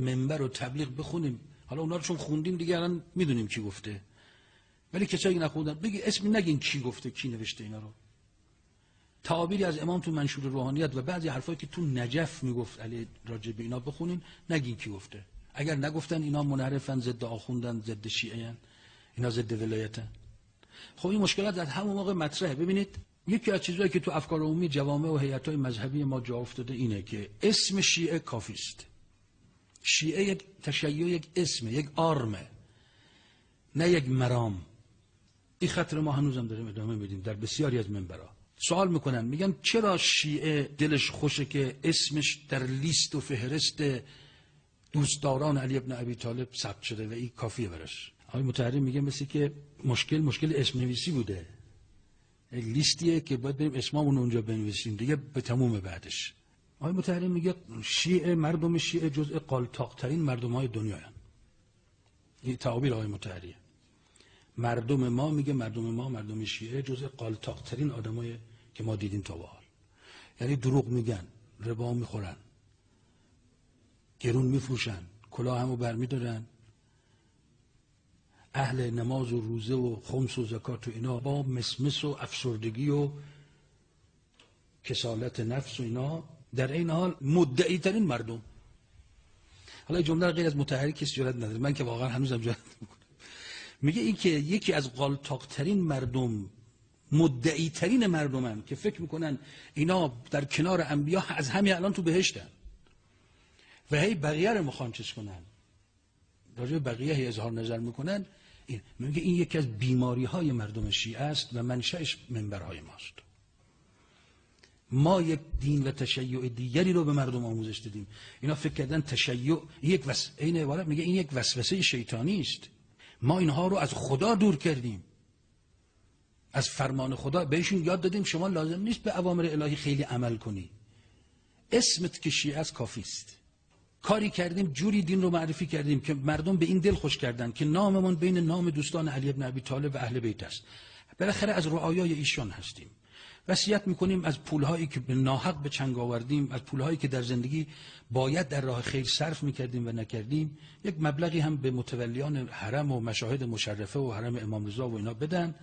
منبر و تبلیغ بخونیم، حالا اونا رو چون خوندیم دیگه الان میدونیم کی گفته، ولی کسایی نخوندن بگی اسم نگین کی گفته کی نوشته اینا رو. تعابیری از امام تو منشور روحانیت و بعضی حرفایی که تو نجف میگفت علی راجع به اینا بخونین، نگین کی گفته. اگر نگفتن اینا منحرفن، ضد آخوندن، ضد شیعه‌ان، اینا ضد ولایتن. خب این مشکلات از همون موقع مطرحه. ببینید یکی از چیزایی که تو افکار عمومی جوامع و هیئت‌های مذهبی ما جا افتاده اینه که اسم شیعه کافی است. شیعه یک تشیع، یک اسم، یک آرمه، نه یک مرام. این خطر ما هنوزم داریم ادامه میدیم در بسیاری از منبرها. سوال میکنن میگن چرا شیعه دلش خوشه که اسمش در لیست و فهرست دوستداران علی ابن ابی طالب ثبت شده و این کافیه براش؟ آقای مطهری میگه مثل که مشکل اسم نویسی بوده، یک لیستیه که باید بریم اسممون اونجا بنویسیم دیگه به تموم بعدش. آقای مطهری میگه شیعه، مردم شیعه جزء قالتاق‌ترین مردم‌های دنیا هستند. این تعابیر آقای مطهریه. مردم ما، میگه مردم شیعه جزء قالتاق‌ترین آدمای که ما دیدیم تا به حال. یعنی دروغ میگن، ربا میخورن، گرون میفروشن، کلاه همو برمیدارن، اهل نماز و روزه و خمس و زکات و اینا، با مسمس و افسردگی و کسالت نفس و اینا، در این حال مدعی ترین مردم. حالا جمله غیر از مطهری کسی جرئت نداره، من که واقعا هنوزم جرئت نمیکنم. میگه این که یکی از قالتاق‌ترین مردم، مدعی ترین مردمن که فکر میکنن اینا در کنار انبیا از همین الان تو بهشتن و هی بقیه رو میخوان چیز کنن، راجع به بقیه هی اظهار نظر میکنن. میگه این یکی از بیماری های مردم شیعه است و منشأش منبرهای ماست. ما یک دین و تشیع دیگری رو به مردم آموزش دادیم، اینا فکر کردن تشیع این عبارت میگه این یک وسوسه شیطانی است. ما اینها رو از خدا دور کردیم، از فرمان خدا بهشون یاد دادیم شما لازم نیست به اوامر الهی خیلی عمل کنی، اسمت که شیعه است کافی است. کاری کردیم جوری دین رو معرفی کردیم که مردم به این دل خوش کردن که ناممون بین نام دوستان علی ابن ابی طالب و اهل بیت است. بالاخره از رعایای ایشان هستیم. وصیت میکنیم از پولهایی که به ناحق به چنگ آوردیم، از پولهایی که در زندگی باید در راه خیر صرف میکردیم و نکردیم، یک مبلغی هم به متولیان حرم و مشاهد مشرفه و حرم امام رضا و اینا بدن،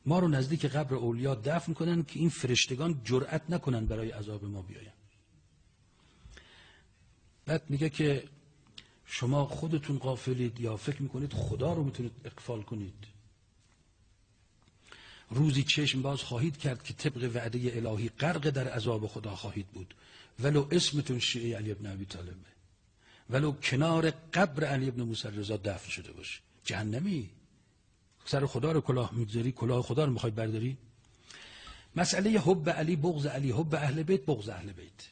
ما رو نزدیک قبر اولیا دفن کنن که این فرشتگان جرأت نکنن برای عذاب ما بیاین. بعد میگه که شما خودتون غافلید یا فکر میکنید خدا رو میتونید اغفال کنید. روزی چشم باز خواهید کرد که طبق وعده الهی غرق در عذاب خدا خواهید بود، ولو اسمتون شیعه علی ابن ابی طالب، ولو کنار قبر علی ابن موسی رضا دفن شده باشه. جهنمی سر خدا رو کلاه میگذاری، کلاه خدا رو میخوای برداری. مسئله حب علی بغض علی، حب اهل بیت بغض اهل بیت.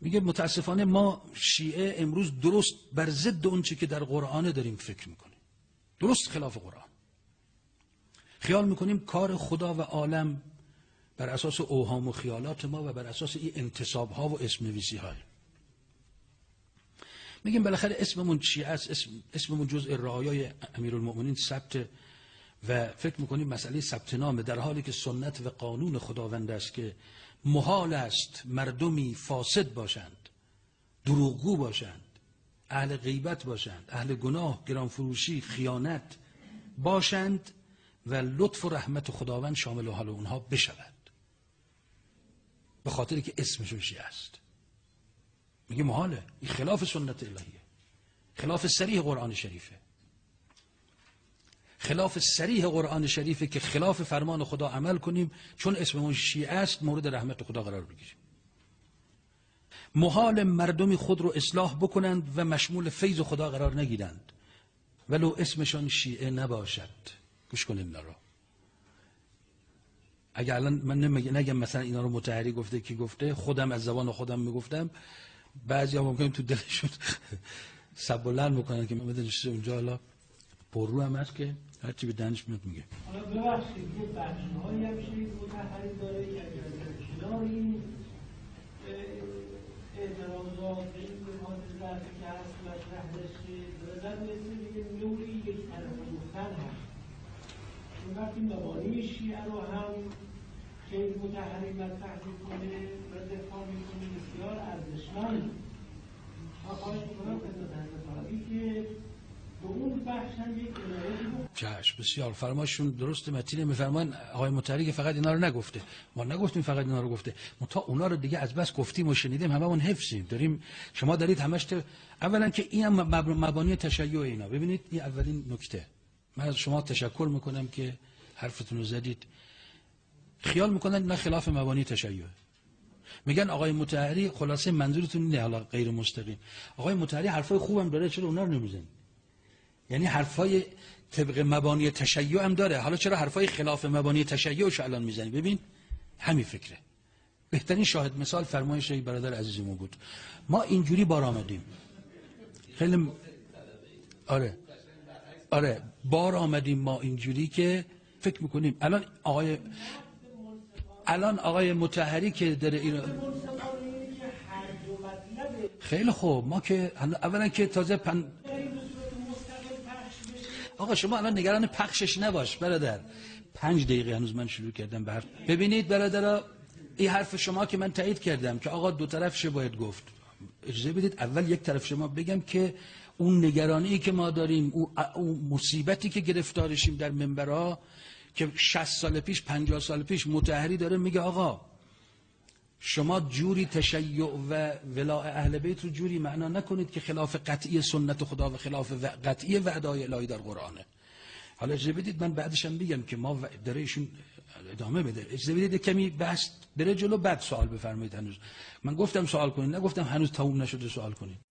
میگه متاسفانه ما شیعه امروز درست بر ضد اون چی که در قرآن داریم فکر میکنیم، درست خلاف قرآن. خیال میکنیم کار خدا و عالم بر اساس اوهام و خیالات ما و بر اساس این انتصاب ها و اسم نویسی های. میگیم بالاخره اسممون شیعه است، اسممون جزء رعایای امیرالمؤمنین ثبت و فکر میکنیم مسئله ثبت نامه، در حالی که سنت و قانون خداوند است که محال است مردمی فاسد باشند، دروغگو باشند، اهل غیبت باشند، اهل گناه، گرانفروشی، خیانت باشند و لطف و رحمت خداوند شامل حال اونها بشود، به خاطر که اسمشون شیعه است. میگه محاله، این خلاف سنت الهیه، خلاف صریح قرآن شریفه، خلاف صریح قرآن شریفه که خلاف فرمان خدا عمل کنیم چون اسممون شیعه است مورد رحمت خدا قرار بگیریم. محال مردمی خود رو اصلاح بکنند و مشمول فیض خدا قرار نگیرند ولو اسمشان شیعه نباشد. گوش کنید اینا رو. اگر الان من نگم مثلا اینا رو مطهری گفته کی گفته، خودم از زبان خودم میگفتم، بعضیا ممکنه تو دلشون سب بلند میکنن که من نشسته اونجا حالا پررو هم هست که هر چی به دانش میاد میگه. حالا ببخشید یه بخش‌هایی هم شیعه مطهری داره که اگر در کنار این اعتراضات به این نماد ضعفی که هست مطرح بشه دارد مثل یه نوعی یک طرف دوختن هست. چون وقتی مبانی شیعه رو هم خیلی مطهری مطرح میکنه و دفاع میکنه بسیار ارزشمند، چشم، بسیار فرمایشون درست. متین میفرمان آقای مطهری که فقط اینا رو نگفته، ما نگفتیم فقط اینا رو گفته، ما تا اونا رو دیگه از بس گفتیم و شنیدیم هممون حفظیم داریم. شما دارید همش اولا که این هم مبانی تشیع اینا. ببینید این اولین نکته. من از شما تشکر میکنم که حرفتون رو زدید. خیال میکنن اینا خلاف مبانی تشیع. میگن آقای مطهری، خلاصه منظورتون اینه، حالا غیر مستقیم، آقای مطهری حرفای خوبم داره، چرا اونا رو نمیزنید؟ یعنی حرفای طبق مبانی تشیع هم داره، حالا چرا حرفای خلاف مبانی تشیعش الان میزنی؟ ببین همین فکره. بهترین شاهد مثال فرمایش برادر عزیزمون بود. ما اینجوری بار آمدیم، خیلی آره بار آمدیم ما اینجوری که فکر میکنیم الان آقای مطهری که داره اینو خیلی خوب، ما که اولا که تازه آقا شما الان نگران پخشش نباش برادر. 5 دقیقه هنوز من شروع کردم به حرف. ببینید برادرها، این حرف شما که من تایید کردم که آقا دو طرفش باید گفت. اجازه بدید اول یک طرف شما بگم که اون نگرانی که ما داریم، اون مصیبتی که گرفتارشیم در منبرها که 60 سال پیش 50 سال پیش مطهری داره میگه آقا شما جوری تشیع و ولاء اهل بیت رو جوری معنا نکنید که خلاف قطعی سنت خدا و خلاف قطعی وعده‌های الهی در قرآنه. حالا اجازه بدید من بعدش هم بگم که ما داره ایشون ادامه بده. اجازه بدید کمی بحث بره جلو، بعد سوال بفرمایید. هنوز من گفتم سوال کنید، نگفتم هنوز تموم نشده سوال کنید.